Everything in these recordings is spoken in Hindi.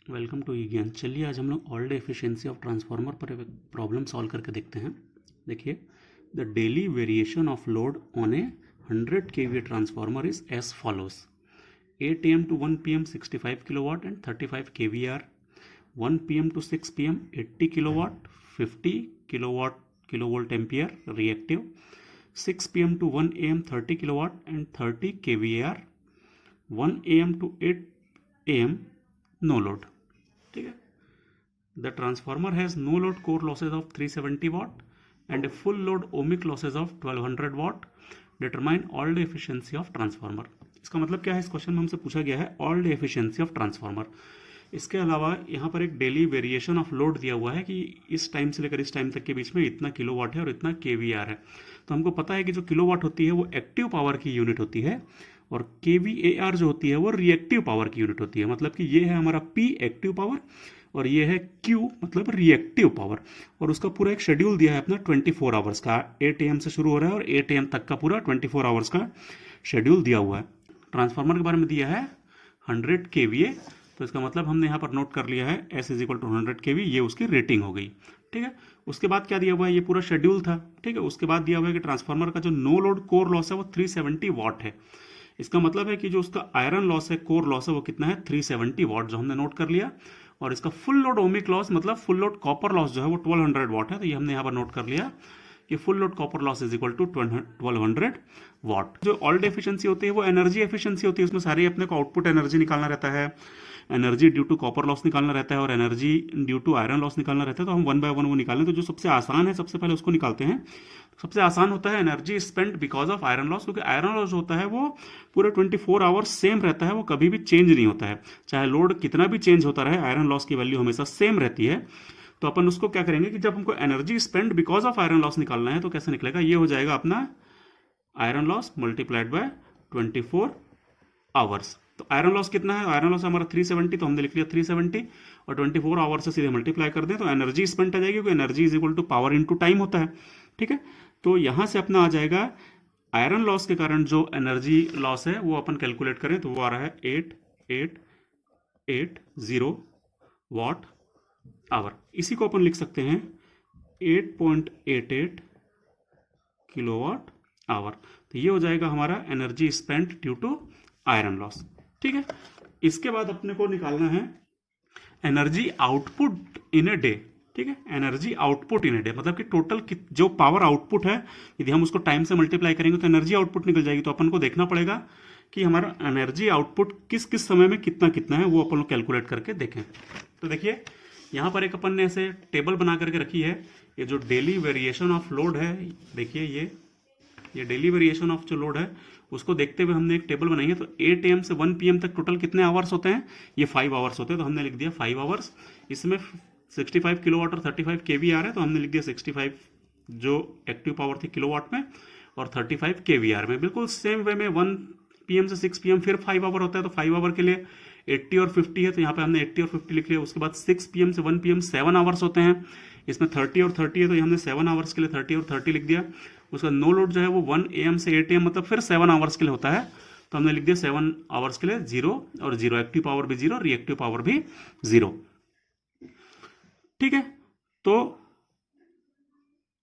वेलकम टू ई ज्ञान। चलिए आज हम लोग all day efficiency of transformer पर एक प्रॉब्लम सॉल्व करके देखते हैं। देखिए, the daily variation of load on a 100 kVA transformer is as follows: 8 AM to 1 PM 65 kilowatt and 35 kVAr, 1 PM to 6 PM 80 kilowatt 50 kilowatt kilovolt ampere reactive, 6 PM to 1 AM 30 kilowatt and 30 kVAr, 1 AM to 8 AM no load. ठीक है। The transformer has no load core losses of 370 watt and a full load ohmic losses of 1200 watt. Determine all day efficiency of transformer. इसका मतलब क्या है? इस क्वेश्चन में हमसे पूछा गया है all day efficiency of transformer. इसके अलावा यहाँ पर एक डेली वेरिएशन ऑफ लोड दिया हुआ है कि इस टाइम से लेकर इस टाइम तक के बीच में इतना किलोवाट है और इतना केवीआर है। तो हमको पता है कि जो किलोवाट होती है वो एक्टिव पावर की यूनिट होती है और केवीएआर जो होती है वो रिएक्टिव पावर की यूनिट होती है। मतलब कि ये है हमारा पी एक्टिव पावर और ये है क्यू मतलब रिएक्टिव पावर। और उसका पूरा एक शेड्यूल दिया है अपना 24 आवर्स का। 8 AM से शुरू हो रहा है और 8 AM तक का पूरा 24 आवर्स का शेड्यूल दिया हुआ है। ट्रांसफार्मर के बारे में दिया है 100 kVA, तो इसका मतलब हमने यहाँ पर नोट कर लिया है S = 100 kV, ये उसकी रेटिंग हो गई। ठीक है। उसके बाद क्या दिया हुआ है? ये पूरा शेड्यूल था। ठीक है। उसके बाद दिया हुआ है कि ट्रांसफार्मर का जो नो लोड कोर लॉस है वो 370 वाट है। इसका मतलब है कि जो उसका आयरन लॉस है, कोर लॉस है, वो कितना है? 370 वाट, जो हमने नोट कर लिया। और इसका फुल लोड ओमिक लॉस मतलब फुल लोड कॉपर लॉस जो है वो 1200 वाट है, तो ये हमने यहाँ पर नोट कर लिया कि full load copper loss is equal to 1200 watt. जो ऑल डे एफिशिएंसी होती है वो एनर्जी एफिशिएंसी होती है। उसमें सारी अपने को आउटपुट एनर्जी निकालना रहता है, energy due to copper loss निकालना रहता है और energy due to iron loss निकालना रहता है। तो हम 1 by 1 वो निकालें, तो जो सबसे आसान है सबसे पहले उसको निकालते हैं। सबसे आसान होता है energy spend because of iron loss, क्योंकि आयरन लॉस होता है वो पूरे 24 आवर्स सेम रहता है, वो कभी भी चेंज नहीं होता है। चाहे लोड कितना भी चेंज होता रहे, आयरन लॉस की वैल्यू हमेशा सेम रहती है। तो अपन उसको क्या करेंगे कि जब हमको energy spend because of iron loss निकालना है तो कैसे निकलेगा? ये हो जाएगा अपना iron loss multiplied by 24 hours. तो आयरन लॉस कितना है? आयरन लॉस हमारा 370, तो हमने लिख लिया 370 और 24 आवर से सीधे मल्टीप्लाई कर दें तो एनर्जी स्पेंड आ जाएगी, क्योंकि energy is equal to power into time होता है। ठीक है। तो यहां से अपना आ जाएगा आयरन लॉस के कारण जो एनर्जी लॉस है वो अपन कैलकुलेट करें तो वो आ रहा है 8880 वाट आवर। इसी को अपन लिख सकते हैं 8.88 किलोवाट आवर। तो ये हो जाएगा हमारा energy spend due to iron loss. ठीक है। इसके बाद अपने को निकालना है energy output in a day. ठीक है। Energy output in a day मतलब कि टोटल जो पावर आउटपुट है, यदि हम उसको टाइम से मल्टीप्लाई करेंगे तो एनर्जी आउटपुट निकल जाएगी। तो अपन को देखना पड़ेगा कि हमारा एनर्जी आउटपुट किस किस समय में कितना कितना है, वो अपन लोग कैलकुलेट करके देखें। तो देखिए, यहाँ पर एक अपन ने ऐसे टेबल बना करके रखी है। ये जो डेली वेरिएशन ऑफ लोड है, देखिए ये डेली वेरिएशन ऑफ जो लोड है उसको देखते हुए हमने एक टेबल बनाई है। तो 8 AM से 1 PM तक टोटल कितने आवर्स होते हैं? ये 5 आवर्स होते हैं, तो हमने लिख दिया 5 आवर्स। इसमें 65 किलोवाट और 35 kVAr है, तो हमने लिख दिया 65 जो एक्टिव पावर थी किलोवाट में और 35 kVAr में। बिल्कुल सेम वे में 1 PM से 6 PM फिर 5 आवर होता है, तो 5 आवर के लिए 80 और 50 है, तो यहाँ पे हमने 80 और 50 लिख लिया। उसके बाद 6 PM से 1 PM 7 आवर्स होते हैं, इसमें 30 और 30 है, तो हमने 7 आवर्स के लिए 30 और 30 लिख दिया। उसका नो लोड जो है वो 1 AM से 8 AM मतलब फिर 7 आवर्स के लिए होता है, तो हमने लिख दिया 7 आवर्स के लिए 0 और 0, एक्टिव पावर भी 0, रिएक्टिव पावर भी 0। ठीक है। तो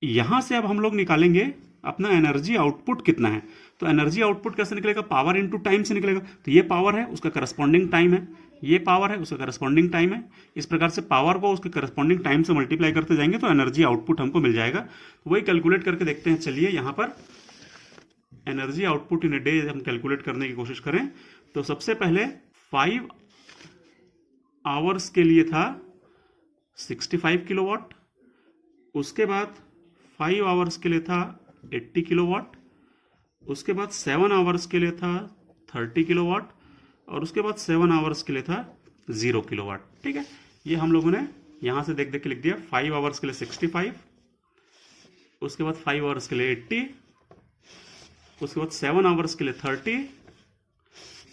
यहां से अब हम लोग निकालेंगे अपना एनर्जी आउटपुट कितना है। तो एनर्जी आउटपुट कैसे निकलेगा? पावर इनटू टाइम से निकलेगा। तो ये पावर है, उसका करस्पॉन्डिंग टाइम है, ये पावर है, उसका करस्पॉन्डिंग टाइम है। इस प्रकार से पावर को उसके करस्पॉन्डिंग टाइम से मल्टीप्लाई करते जाएंगे तो एनर्जी आउटपुट हमको मिल जाएगा। तो वही कैलकुलेट करके देखते हैं। चलिए, यहां पर energy output in a day हम कैलकुलेट करने की कोशिश करें तो सबसे पहले 5 आवर्स के लिए था 65 किलोवाट, उसके बाद 5 आवर्स के लिए था 80 किलोवाट, उसके बाद 7 आवर्स के लिए था 30 किलोवाट और उसके बाद 7 आवर्स के लिए था 0 किलोवाट। ठीक है। ये हम लोगों ने यहां से देख देख के लिख दिया। 5 आवर्स के लिए 65, उसके बाद 5 आवर्स के लिए 80, उसके बाद 7 आवर्स के लिए 30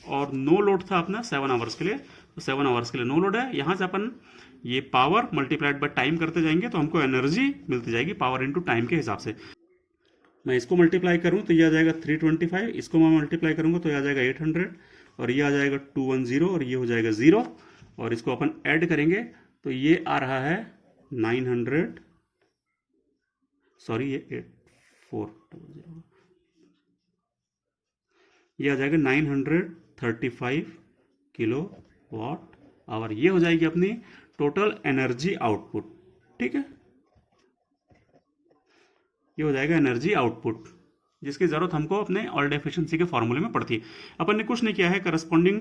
और नो लोड था अपना 7 आवर्स के लिए, तो 7 आवर्स के लिए नो लोड है। यहां से अपन ये पावर मल्टीप्लाइड बाय टाइम करते जाएंगे तो हमको एनर्जी मिलती जाएगी पावर इनटू टाइम के हिसाब से। मैं इसको मल्टीप्लाई करूं तो ये आ जाएगा 325, इसको मैं मल्टीप्लाई करूंगा तो ये आ जाएगा 800 और ये आ जाएगा 210 और ये हो जाएगा 0 और इसको अपन ऐड करेंगे तो ये आ रहा है 900, सॉरी ये 8400, ये आ जाएगा 935 किलो वाट आवर। ये हो जाएगी अपनी टोटल एनर्जी आउटपुट। ठीक है, ये हो जाएगा एनर्जी आउटपुट, जिसकी ज़रूरत हमको अपने ऑल्ड एफिशिएंसी के फॉर्मूले में पड़ती है। अपन ने कुछ नहीं किया है, करस्पॉन्डिंग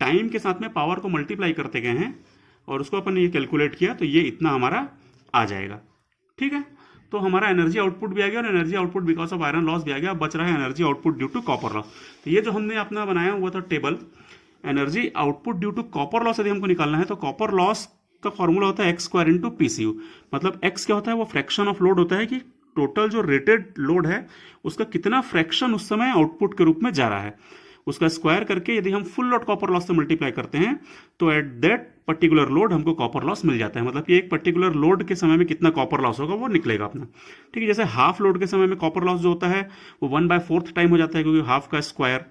टाइम के साथ में पावर को मल्टीप्लाई करते गए हैं और उसको अपन ने ये कैलकुलेट किया तो ये इतना हमारा आ जाएगा। ठीक है, तो हमारा एनर्जी आउटपुट भी आ गया और energy output because of iron loss भी आ गया। बच रहा है energy output due to copper loss. तो ये जो हमने अपना बनाया हुआ था table, energy output due to copper loss यदि हमको निकालना है तो कॉपर लॉस का फॉर्मूला होता है एक्स स्क्वायर इंटू पीसीयू। मतलब एक्स क्या होता है, वो फ्रैक्शन ऑफ लोड होता है कि टोटल जो रेटेड लोड है उसका कितना फ्रैक्शन उस समय आउटपुट के रूप में जा रहा है, उसका स्क्वायर करके यदि हम फुल लोड कॉपर लॉस से मल्टीप्लाई करते हैं तो एट दैट पर्टिकुलर लोड हमको कॉपर लॉस मिल जाता है। मतलब कि एक पर्टिकुलर लोड के समय में कितना कॉपर लॉस होगा वो निकलेगा अपना। ठीक है, जैसे हाफ लोड के समय में कॉपर लॉस जो होता है वो 1/4 टाइम हो जाता है क्योंकि हाफ का स्क्वायर।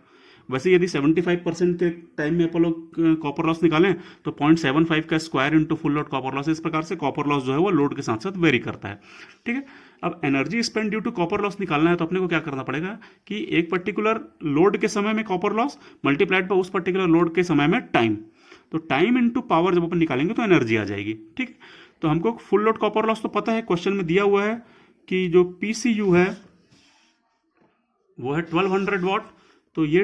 वैसे यदि 75% के टाइम में अपन लोग कॉपर लॉस निकालें तो 0.75 का square into full load copper loss. इस प्रकार से कॉपर लॉस जो है वो लोड के साथ साथ वेरी करता है। ठीक है, अब energy spend due to copper loss निकालना है तो अपने को क्या करना पड़ेगा कि एक पर्टिकुलर लोड के समय में कॉपर लॉस मल्टीप्लाइड बाय उस पर्टिकुलर लोड के समय में टाइम, तो टाइम इंटू पावर जब अपन निकालेंगे तो एनर्जी आ जाएगी। ठीक, तो हमको फुल लोड कॉपर लॉस तो पता है, क्वेश्चन में दिया हुआ है कि जो पीसीयू है वो है 1200 वॉट, तो ये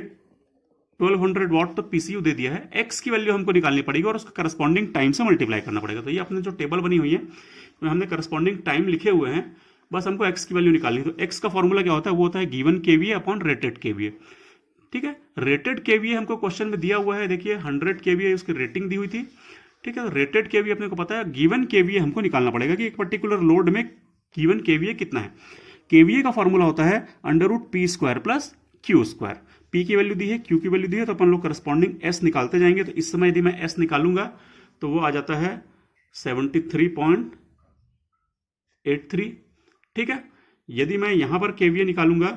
1200 वॉट तो पीसीयू दे दिया है। एक्स की वैल्यू हमको निकालनी पड़ेगी और उसका करस्पॉन्डिंग टाइम से मल्टीप्लाई करना पड़ेगा। तो ये अपने जो टेबल बनी हुई है तो हमने करस्पॉन्डिंग टाइम लिखे हुए हैं, बस हमको एक्स की वैल्यू निकालनी है। तो एक्स का फॉर्मूला क्या होता है, वो होता है given KVA upon rated KVA. ठीक है, रेटेड केवीए हमको क्वेश्चन में दिया हुआ है, देखिए 100 केवीए उसकी रेटिंग दी हुई थी। ठीक है, तो रेटेड केवीए अपने को पता है, गिवन केवीए हमको निकालना पड़ेगा कि एक पर्टिकुलर लोड में गिवन केवीए कितना है। केवीए का फॉर्मूला होता है √p² प्लस q²। p की वैल्यू दी है, q की वैल्यू दी है, तो अपन लोग करस्पॉन्डिंग s निकालते जाएंगे। तो इस समय यदि मैं s निकालूंगा तो वो आ जाता है 73.83। ठीक है, यदि मैं यहां पर केवीए निकालूंगा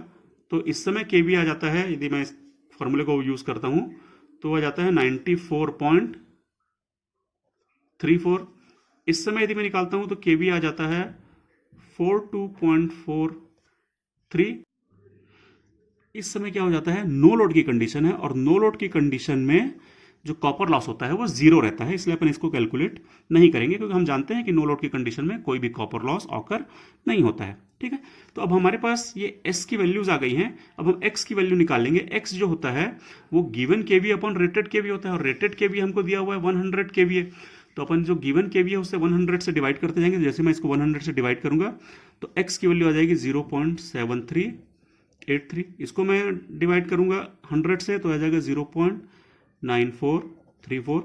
तो इस समय केवीए आ जाता है, यदि मैं इस फॉर्मूले को यूज करता हूं तो आ जाता है 94.34। इस समय यदि मैं निकालता हूं तो केवीए आ जाता है 42.43। इस समय क्या हो जाता है, नो लोड की कंडीशन है और नो लोड की कंडीशन में जो कॉपर लॉस होता है वो 0 रहता है, इसलिए अपन इसको कैलकुलेट नहीं करेंगे क्योंकि हम जानते हैं कि नो लोड की कंडीशन में कोई भी कॉपर लॉस ऑकर नहीं होता है। ठीक है, तो अब हमारे पास ये s की वैल्यूज आ गई हैं। अब हम x की वैल्यू निकालेंगे। x जो होता है वो गिवन केवी अपॉन रेटेड केवी होता है और रेटेड केवी हमको दिया हुआ है 100 केवी। तो अपन जो गिवन केवी है उससे 100 से डिवाइड करते जाएंगे। जैसे मैं इसको 100 से डिवाइड करूंगा तो x की वैल्यू आ जाएगी 0.7383। इसको मैं डिवाइड करूंगा 100 से तो आ जाएगा 0.9434।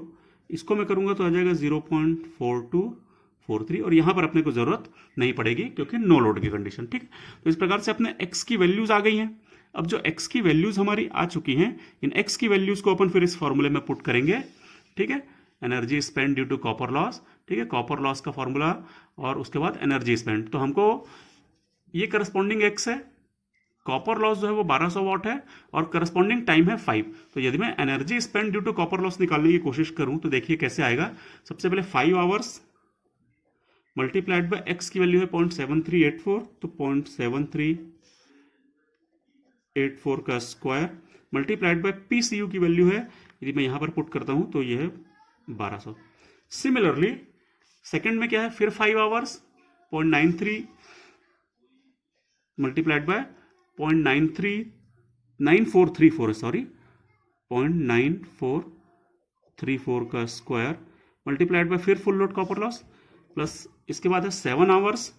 इसको मैं करूंगा तो आ जाएगा 0.4243 और यहां पर अपने को जरूरत नहीं पड़ेगी क्योंकि नो लोड की कंडीशन। ठीक, तो इस प्रकार से अपने x की वैल्यूज आ गई हैं। अब जो x की वैल्यूज हमारी आ चुकी हैं, इन x की वैल्यूज को अपन फिर इस फॉर्मूले में पुट करेंगे। ठीक है, energy spend due to copper loss. ठीक है, कॉपर लॉस का फॉर्मूला और उसके बाद एनर्जी स्पेंड। तो हमको ये करस्पॉन्डिंग x है, कॉपर लॉस जो है वो 1200 वॉट है और करस्पॉन्डिंग टाइम है 5। तो यदि मैं energy spend due to copper loss निकालने की कोशिश करूं तो देखिए कैसे आएगा। सबसे पहले 5 आवर्स मल्टीप्लाइड बाय एक्स की वैल्यू है 0.7384, तो 0.7384 का स्क्वायर मल्टीप्लाइड बाय पीसीयू की वैल्यू है, यदि मैं यहां पर पुट करता हूं तो यह है 1200। सिमिलरली सेकंड में क्या है, फिर 5 आवर्स 0.93 मल्टीप्लाइड बाय 0.9434 सॉरी 0.9434 का स्क्वायर मल्टीप्लाइड बाय फिर full load copper loss plus इसके बाद है 7 आवर्स,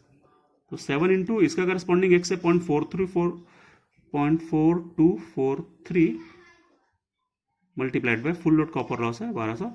तो 7 इंटू इसका करस्पॉन्डिंग x से 0.4243 multiplied by full load copper loss है 1200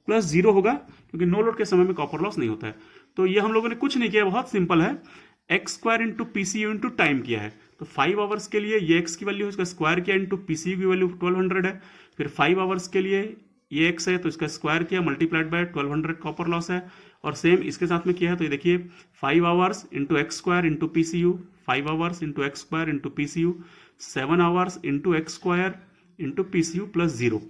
प्लस 0 होगा क्योंकि नो लोड के समय में कॉपर लॉस नहीं होता है। तो ये हम लोगों ने कुछ नहीं किया, बहुत सिंपल है, x² into PCU into time किया है। तो 5 आवर्स के लिए ये x की वैल्यू है, इसका स्क्वायर किया इंटू पीसीयू की वैल्यू 1200 है। फिर 5 आवर्स के लिए ये x है तो इसका स्क्वायर किया मल्टीप्लाइड बाय 1200 कॉपर लॉस है और सेम इसके साथ में किया है। तो ये देखिए 5 hours into x² into PCU, 5 hours into x² into PCU, 7 hours into x² into PCU plus 0।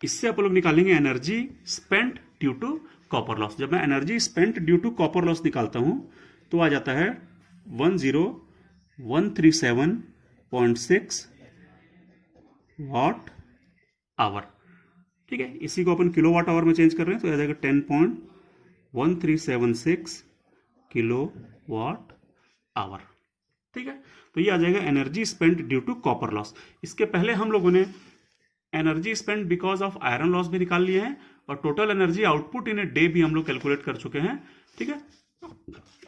इससे आप लोग निकालेंगे energy spent due to copper loss. जब मैं energy spent due to copper loss निकालता हूं तो आ जाता है 10137.6 वाट आवर। ठीक है, इसी को अपन किलो वाट आवर में चेंज कर रहे हैं तो आ जाएगा 10.1376 किलो वाट आवर। ठीक है, तो ये आ जाएगा energy spent due to copper loss. इसके पहले हम लोगों ने energy spent because of iron loss भी निकाल लिए हैं और total energy output in a day भी हम लोग कैलकुलेट कर चुके हैं। ठीक है,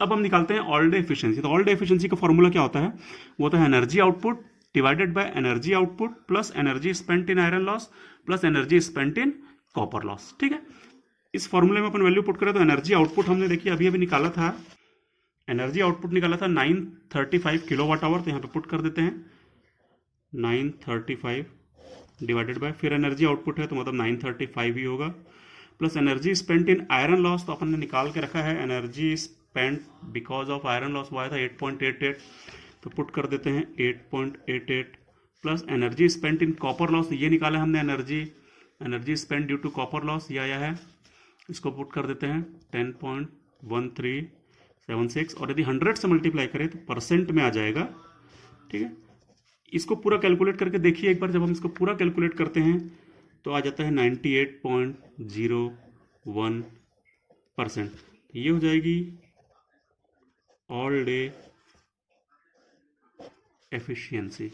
अब हम निकालते हैं ऑल डे एफिशिएंसी। तो ऑल डे एफिशिएंसी का फॉर्मूला क्या होता है? वो होता है energy output divided by energy output plus energy spent in iron loss plus energy spent in copper loss. ठीक है, इस फॉर्मूले में अपन वैल्यू पुट करें तो एनर्जी आउटपुट हमने देखिए अभी अभी निकाला था, एनर्जी आउटपुट निकाला था 935 किलो वाट आवर। तो यहाँ पे पुट कर देते हैं 935 डिवाइडेड बाय, फिर एनर्जी आउटपुट है तो मतलब 935 ही होगा, plus energy spent in iron loss तो अपन ने निकाल के रखा है, energy spent because of iron loss वो आया था 8.88, तो पुट कर देते हैं 8.88 plus energy spent in copper loss, ये निकाला हमने energy spent due to copper loss, ये आया है, इसको पुट कर देते हैं 10.1376 और यदि 100 से मल्टीप्लाई करें तो परसेंट में आ जाएगा। ठीक है, इसको पूरा कैलकुलेट करके देखिए एक बार, जब हम इसको पूरा कैलकुलेट करते हैं तो आ जाता है 98.01%। ये हो जाएगी ऑल डे एफिशिएंसी।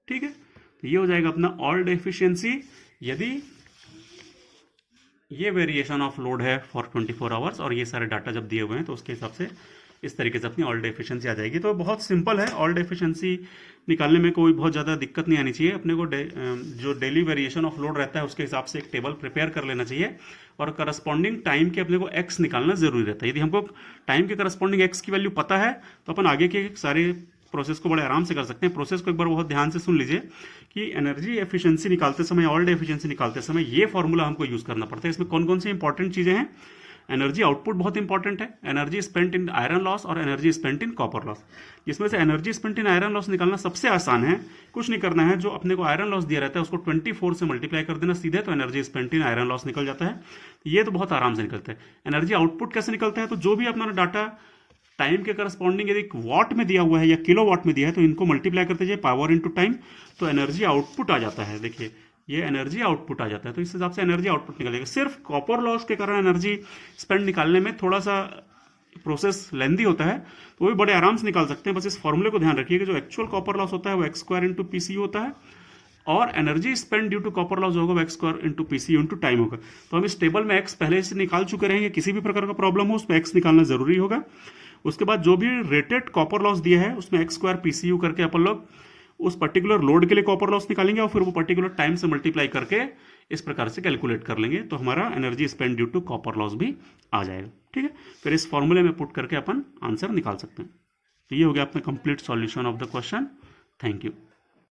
ठीक है, तो ये हो जाएगा अपना ऑल डे एफिशिएंसी यदि ये वेरिएशन ऑफ लोड है फॉर 24 आवर्स और ये सारे डाटा जब दिए हुए हैं तो उसके हिसाब से इस तरीके से अपनी ऑल डे एफिशिएंसी आ जाएगी। तो बहुत सिंपल है, ऑल डे एफिशिएंसी निकालने में कोई बहुत ज़्यादा दिक्कत नहीं आनी चाहिए। अपने को जो डेली वेरिएशन ऑफ लोड रहता है उसके हिसाब से एक टेबल प्रिपेयर कर लेना चाहिए और करस्पॉन्डिंग टाइम के अपने को एक्स निकालना जरूरी रहता है। यदि हमको टाइम के करस्पॉन्डिंग एक्स की वैल्यू पता है तो अपन आगे के सारे प्रोसेस को बड़े आराम से कर सकते हैं। प्रोसेस को एक बार बहुत ध्यान से सुन लीजिए कि एनर्जी एफिशिएंसी निकालते समय, ऑल डे एफिशिएंसी निकालते समय ये फॉर्मूला हमको यूज करना पड़ता है। इसमें कौन कौन सी इंपॉर्टेंट चीजें हैं? एनर्जी आउटपुट बहुत इंपॉर्टेंट है, energy spent in iron loss और energy spent in copper loss. जिसमें से energy spent in iron loss निकालना सबसे आसान है, कुछ नहीं करना है, जो अपने को आयरन लॉस दिया रहता है उसको 24 से मल्टीप्लाई कर देना सीधे, तो energy spent in iron loss निकल जाता है। ये तो बहुत आराम से निकलता है। एनर्जी आउटपुट कैसे निकलता है? तो जो भी अपना डाटा टाइम के करस्पॉन्डिंग यदि वॉट में दिया हुआ है या किलो वॉट में दिया है तो इनको मल्टीप्लाई करते जाइए पावर इनटू टाइम, तो एनर्जी आउटपुट आ जाता है। देखिए ये एनर्जी आउटपुट आ जाता है, तो इस हिसाब से एनर्जी आउटपुट निकलेगा। सिर्फ कॉपर लॉस के कारण एनर्जी स्पेंड निकालने में थोड़ा सा प्रोसेस लेंदी होता है, तो वो भी बड़े आराम से निकाल सकते हैं। बस इस फॉर्मूले को ध्यान रखिए कि जो एक्चुअल कॉपर लॉस होता है वो एक्स स्क्वायर इंटू पीसीयू होता है और energy spend due to copper loss होगा वो x square into PCU into time होगा। तो हम इस टेबल में एक्स पहले से निकाल चुके रहेंगे, किसी भी प्रकार का प्रॉब्लम हो उसमें एक्स निकालना जरूरी होगा। उसके बाद जो भी रेटेड कॉपर लॉस दिया है उसमें एक्स स्क्वायर पीसीयू करके अपन लोग उस पर्टिकुलर लोड के लिए कॉपर लॉस निकालेंगे और फिर वो पर्टिकुलर टाइम से मल्टीप्लाई करके इस प्रकार से कैलकुलेट कर लेंगे, तो हमारा energy spend due to copper loss भी आ जाएगा। ठीक है, फिर इस फॉर्मूले में पुट करके अपन आंसर निकाल सकते हैं। तो ये हो गया अपना complete solution of the question. Thank you.